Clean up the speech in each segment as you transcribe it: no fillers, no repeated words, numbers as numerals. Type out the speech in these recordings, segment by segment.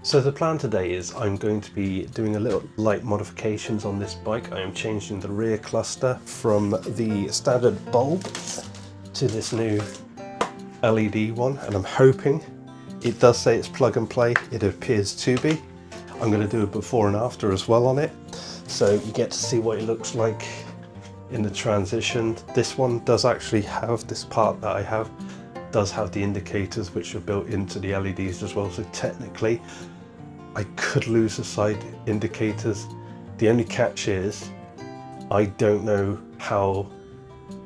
So the plan today is I'm going to be doing a little light modifications on this bike. I am changing the rear cluster from the standard bulb to this new LED one, and I'm hoping it does say it's plug and play. It appears to be. I'm going to do a before and after as well on it, so you get to see what it looks like in the transition. This one does actually have, this part that I have does have the indicators which are built into the LEDs as well, so technically I could lose the side indicators. The only catch is I don't know how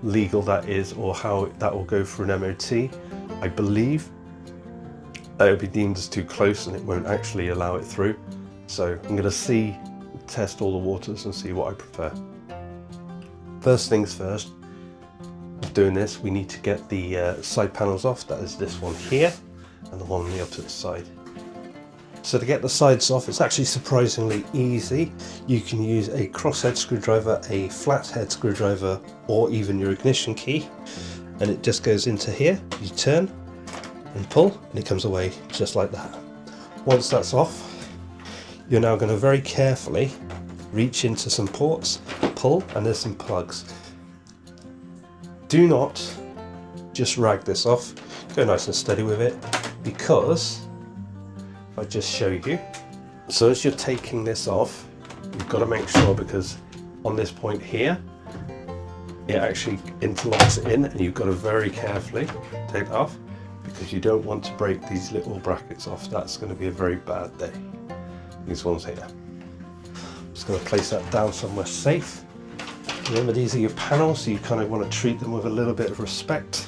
legal that is or how that will go for an MOT. I believe that it will be deemed as too close and it won't actually allow it through. So I'm going to test all the waters and see what I prefer. First things first, of doing this, we need to get the side panels off. That is this one here and the one on the opposite side. So to get the sides off, it's actually surprisingly easy. You can use a crosshead screwdriver, a flathead screwdriver, or even your ignition key, and it just goes into here. You turn and pull and it comes away just like that. Once that's off, you're now going to very carefully reach into some ports, pull, and there's some plugs. Do not just rag this off, go nice and steady with it, because if I just show you, so as you're taking this off, you've got to make sure, because on this point here it actually interlocks it in, and you've got to very carefully take it off because you don't want to break these little brackets off. That's going to be a very bad day. These ones here. I'm just going to place that down somewhere safe. Remember, these are your panels, so you kind of want to treat them with a little bit of respect.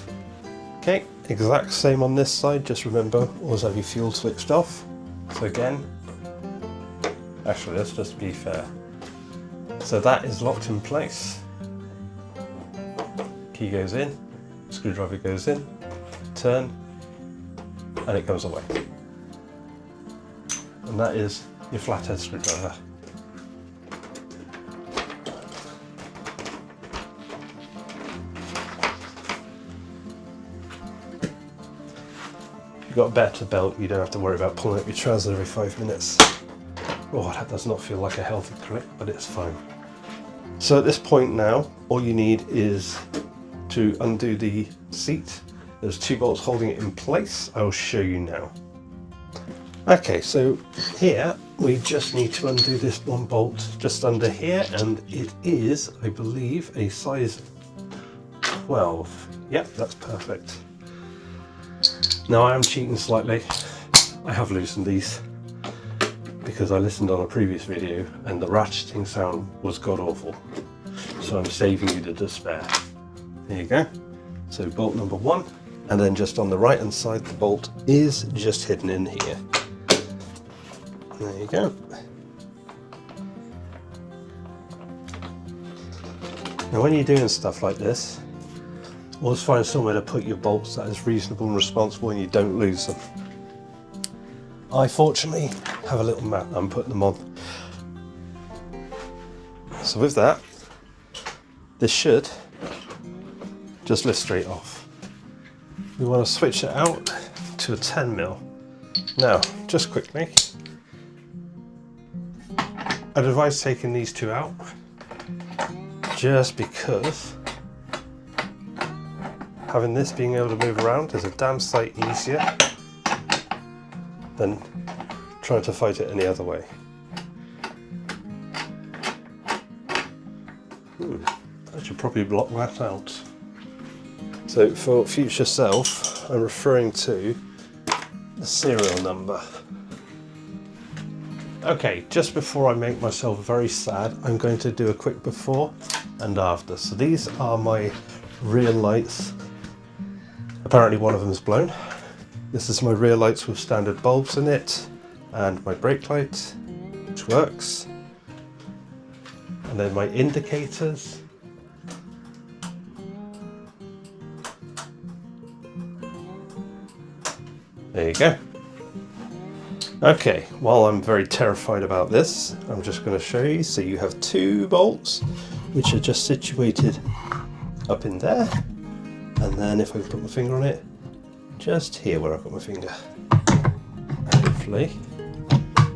Okay, exact same on this side. Just remember, always have your fuel switched off. So again, actually let's just be fair. So that is locked in place. Key goes in, screwdriver goes in, turn, and it goes away. And that is your flathead screwdriver. If you've got a better belt, you don't have to worry about pulling up your trousers every 5 minutes. Oh, that does not feel like a healthy clip, but it's fine. So at this point now, all you need is to undo the seat. There's 2 bolts holding it in place. I will show you now. Okay, so here we just need to undo this one bolt just under here, and it is, I believe, a size 12. Yep, that's perfect. Now I am cheating slightly. I have loosened these because I listened on a previous video and the ratcheting sound was god awful. So I'm saving you the despair. There you go. So bolt number 1, and then just on the right hand side the bolt is just hidden in here. There you go. Now when you're doing stuff like this, always find somewhere to put your bolts that is reasonable and responsible and you don't lose them. I fortunately have a little mat I'm putting them on. So with that, this should just lift straight off. We want to switch it out to a 10mm. Now, just quickly, I'd advise taking these 2 out, just because having this being able to move around is a damn sight easier than trying to fight it any other way. I should probably block that out. So for future self, I'm referring to the serial number. Okay, just before I make myself very sad, I'm going to do a quick before and after. So these are my rear lights. Apparently one of them is blown. This is my rear lights with standard bulbs in it, and my brake light, which works. And then my indicators. There you go. Okay, while I'm very terrified about this, I'm just going to show you. So you have 2 bolts, which are just situated up in there. And then if I put my finger on it, just here where I've got my finger. Hopefully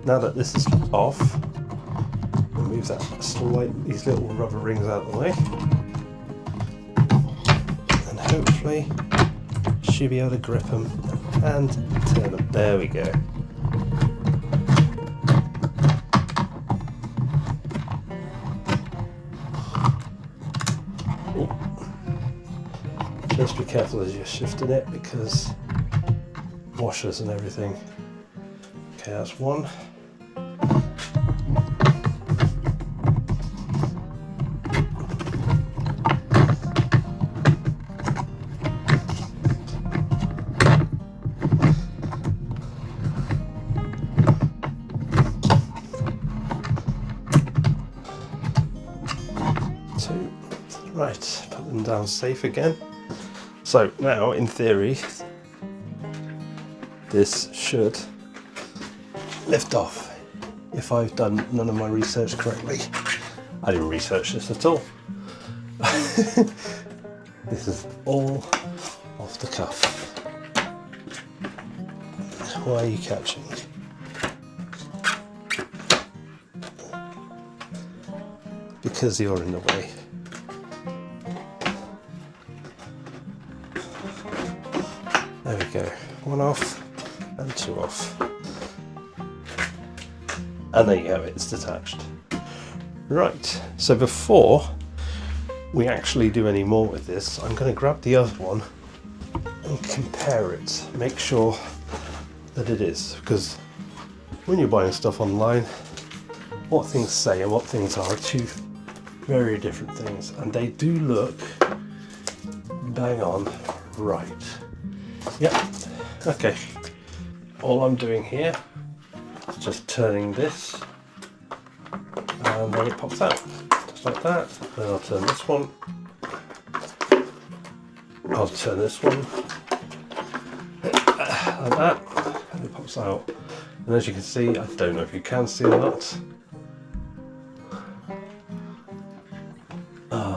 now that this is off, we'll move these little rubber rings out of the way, and hopefully should be able to grip them and turn them. There we go. Just be careful as you're shifting it, because washers and everything. Okay, that's one. Two. Right, put them down safe again. So now, in theory, this should lift off if I've done none of my research correctly. I didn't research this at all. This is all off the cuff. Why are you catching? Because you're in the way. There we go, one off and two off. And there you have it, it's detached. Right, so before we actually do any more with this, I'm going to grab the other one and compare it, make sure that it is, because when you're buying stuff online, what things say and what things are two very different things, and they do look bang on right. Yep, okay. All I'm doing here is just turning this, and then it pops out, just like that. Then I'll turn this one. I'll turn this one, like that, and it pops out. And as you can see, I don't know if you can see or not.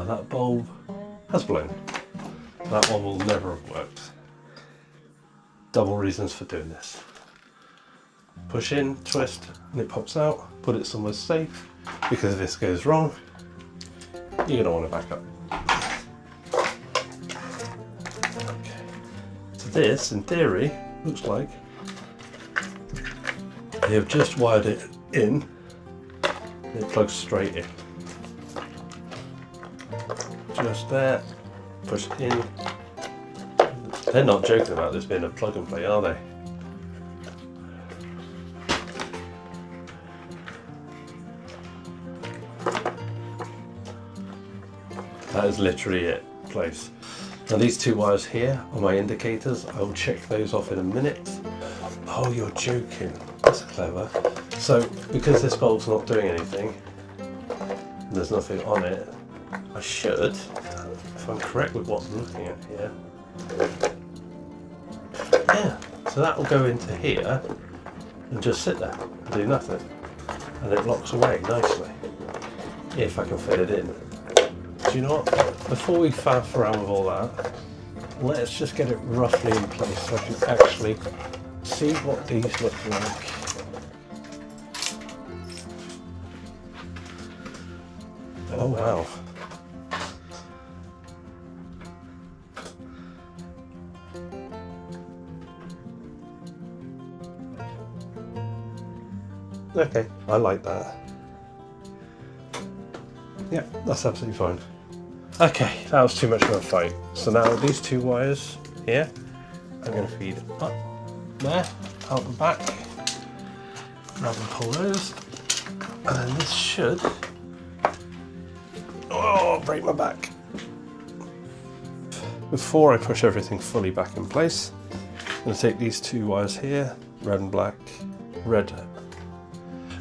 That bulb has blown. That one will never have worked. Double reasons for doing this. Push in, twist, and it pops out. Put it somewhere safe, because if this goes wrong, you're going to want to back up. Okay. So this, in theory, looks like they have just wired it in, and it plugs straight in. Just there, push it in. They're not joking about this being a plug and play, are they? That is literally it, place. Now these two wires here are my indicators. I will check those off in a minute. Oh, you're joking. That's clever. So, because this bulb's not doing anything, and there's nothing on it, I should, if I'm correct with what I'm looking at here, yeah, so that will go into here and just sit there and do nothing, and it locks away nicely, if I can fit it in. Do you know what, before we faff around with all that, let's just get it roughly in place so I can actually see what these look like. Oh wow. Okay, I like that. Yeah, that's absolutely fine. Okay, that was too much of a fight. So now these two wires here, I'm going to feed up there, out the back, grab and pull those, and then this should, oh, break my back. Before I push everything fully back in place, I'm going to take these two wires here, red and black, red.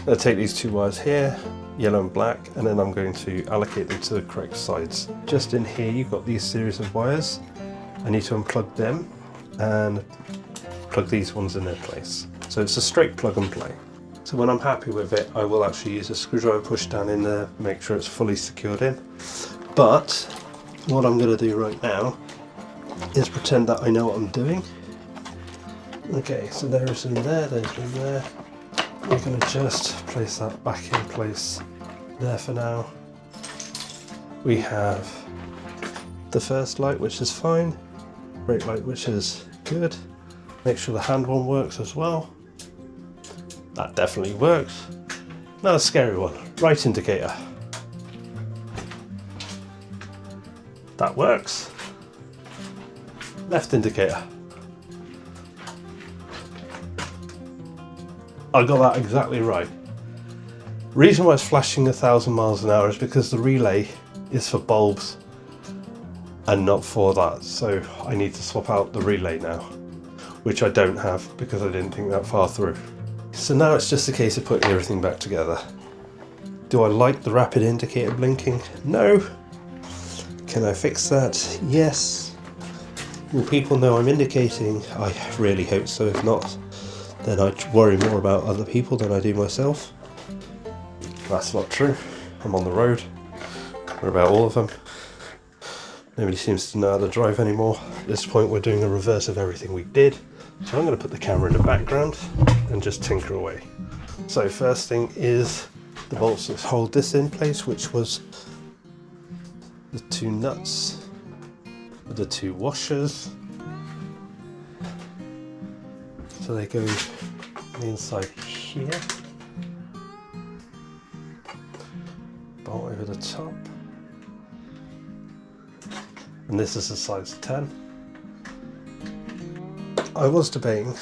I'm going to take these two wires here, yellow and black, and then I'm going to allocate them to the correct sides. Just in here you've got these series of wires. I need to unplug them and plug these ones in their place. So it's a straight plug and play. So when I'm happy with it, I will actually use a screwdriver, push down in there, make sure it's fully secured in. But what I'm going to do right now is pretend that I know what I'm doing. Okay, so there's in there, there's in there. we're going to just place that back in place there for now. We have the first light, which is fine, brake light, which is good. Make sure the hand one works as well. That definitely works. Now the scary one, right indicator. That works. Left indicator. I got that exactly right. Reason why it's flashing 1,000 miles an hour is because the relay is for bulbs and not for that. So I need to swap out the relay now, which I don't have because I didn't think that far through. So now it's just a case of putting everything back together. Do I like the rapid indicator blinking? No. Can I fix that? Yes. Will people know I'm indicating? I really hope so. If not, then I worry more about other people than I do myself. That's not true. I'm on the road. What about all of them? Nobody seems to know how to drive anymore. At this point we're doing a reverse of everything we did. So I'm going to put the camera in the background and just tinker away. So first thing is the bolts that hold this in place, which was the two nuts with the two washers. So they go on the inside here. Bolt over the top. And this is a size 10. I was debating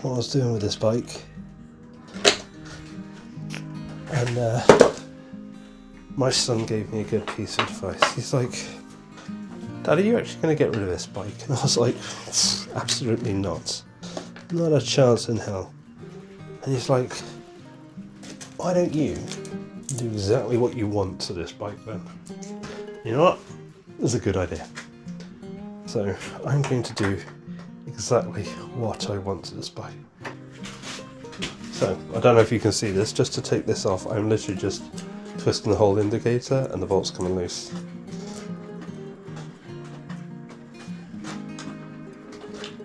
what I was doing with this bike, and my son gave me a good piece of advice. He's like, "Dad, are you actually going to get rid of this bike?" And I was like, "Absolutely not. Not a chance in hell." And he's like, "Why don't you do exactly what you want to this bike then?" You know what? It's a good idea. So I'm going to do exactly what I want to this bike. So I don't know if you can see this. Just to take this off, I'm literally just twisting the whole indicator and the bolt's coming loose.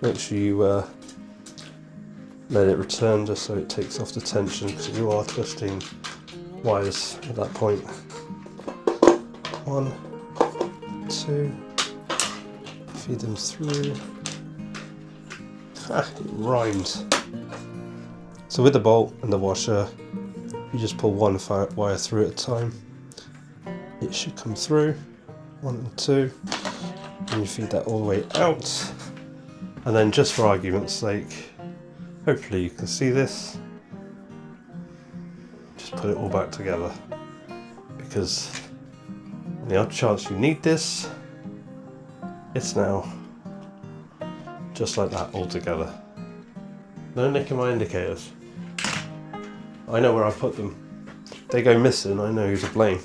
Make sure you let it return just so it takes off the tension, because you are twisting wires at that point. 1, 2, feed them through. Ah, it rhymed. So with the bolt and the washer, you just pull one wire through at a time. It should come through, 1 and 2, and you feed that all the way out. And then, just for argument's sake, hopefully you can see this, just put it all back together, because on the odd chance you need this, it's now just like that all together. No nicking my indicators. I know where I've put them. If they go missing, I know who to blame.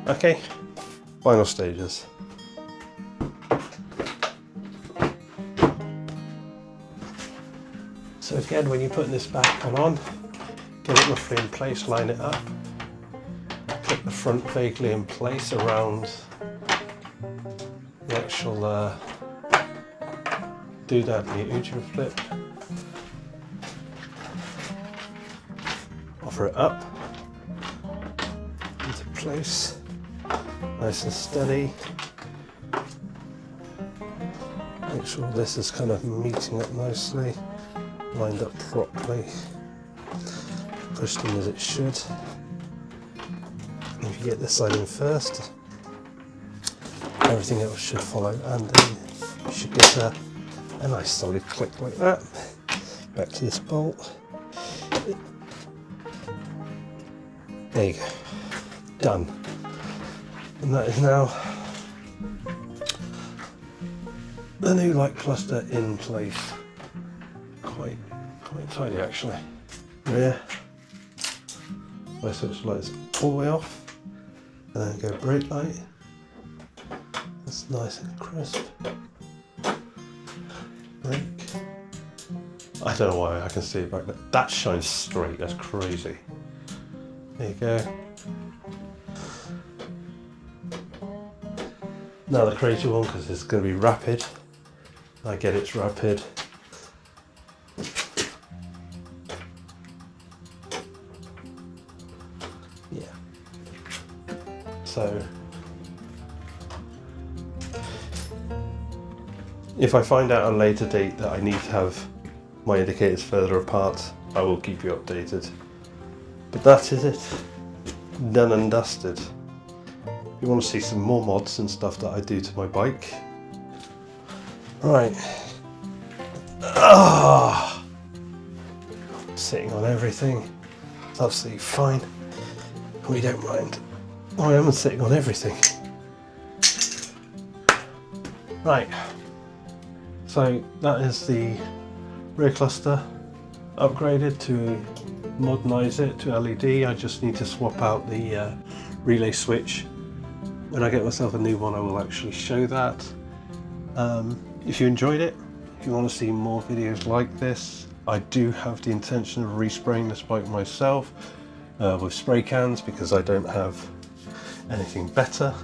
Okay, final stages. So again, when you're putting this back on, get it roughly in place, line it up. Clip the front vaguely in place around the actual doodad and the Ujo flip. Offer it up into place, nice and steady. Make sure this is kind of meeting up nicely, lined up properly, pushed in as it should. And if you get this side in first, everything else should follow, and then you should get a nice solid click like that. Back to this bolt. There you go. Done. And that is now the new light cluster in place. Quite tidy actually. Rear. I switch the lights all the way off, and then go brake light. That's nice and crisp. Brake. I don't know why I can see it back there. That shines straight, that's crazy. There you go. Now the crazy one, because it's going to be rapid. I get it's rapid. So if I find out at a later date that I need to have my indicators further apart, I will keep you updated. But that is it. Done and dusted. If you want to see some more mods and stuff that I do to my bike. Right. Sitting on everything. It's absolutely fine. We don't mind. I am sitting on everything. Right. So that is the rear cluster upgraded to modernise it to LED. I just need to swap out the relay switch. When I get myself a new one, I will actually show that. If you enjoyed it, if you want to see more videos like this, I do have the intention of respraying this bike myself with spray cans because I don't have anything better.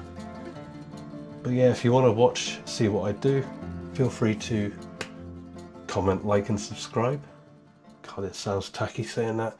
But yeah, if you want to watch, see what I do, feel free to comment, like and subscribe. God, it sounds tacky saying that.